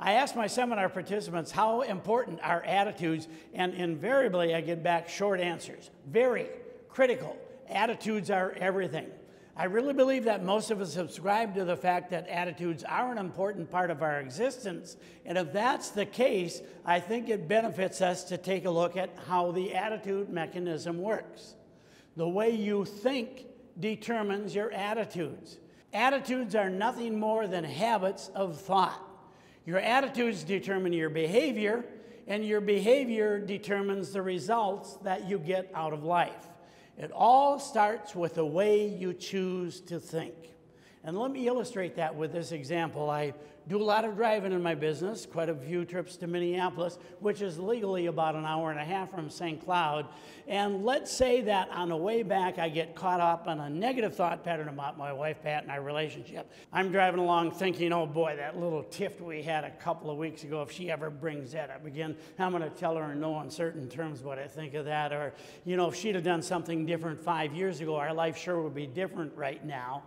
I ask my seminar participants how important are attitudes, and invariably I get back short answers. Very critical. Attitudes are everything. I really believe that most of us subscribe to the fact that attitudes are an important part of our existence, and if that's the case, I think it benefits us to take a look at how the attitude mechanism works. The way you think determines your attitudes. Attitudes are nothing more than habits of thought. Your attitudes determine your behavior, and your behavior determines the results that you get out of life. It all starts with the way you choose to think. And let me illustrate that with this example. I do a lot of driving in my business, quite a few trips to Minneapolis, which is legally about an hour and a half from St. Cloud. And let's say that on the way back, I get caught up on a negative thought pattern about my wife, Pat, and our relationship. I'm driving along thinking, oh boy, that little tiff we had a couple of weeks ago, if she ever brings that up again, I'm going to tell her in no uncertain terms what I think of that. Or, you know, if she'd have done something different 5 years ago, our life sure would be different right now.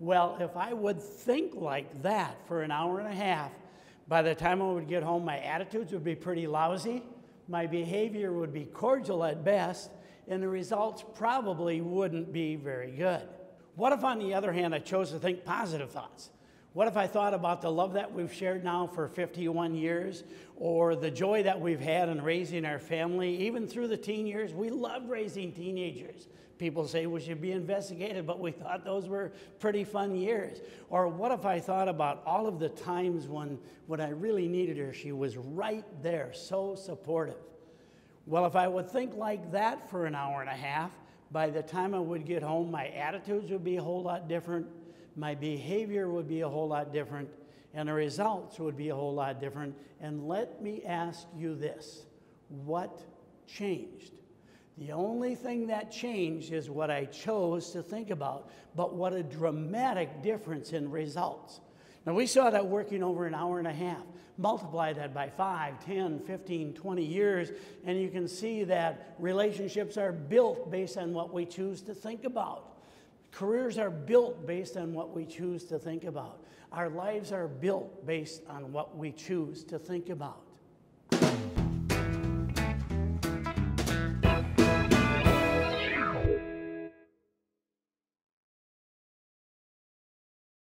Well, if I would think like that for an hour and a half, by the time I would get home, my attitudes would be pretty lousy, my behavior would be cordial at best, and the results probably wouldn't be very good. What if, on the other hand, I chose to think positive thoughts? What if I thought about the love that we've shared now for 51 years, or the joy that we've had in raising our family, even through the teen years? We loved raising teenagers. People say we should be investigated, but we thought those were pretty fun years. Or what if I thought about all of the times when I really needed her, she was right there, so supportive. Well, if I would think like that for an hour and a half, by the time I would get home, my attitudes would be a whole lot different, my behavior would be a whole lot different, and the results would be a whole lot different. And let me ask you this: what changed? The only thing that changed is what I chose to think about, but what a dramatic difference in results. Now, we saw that working over an hour and a half. Multiply that by 5, 10, 15, 20 years, and you can see that relationships are built based on what we choose to think about. Careers are built based on what we choose to think about. Our lives are built based on what we choose to think about.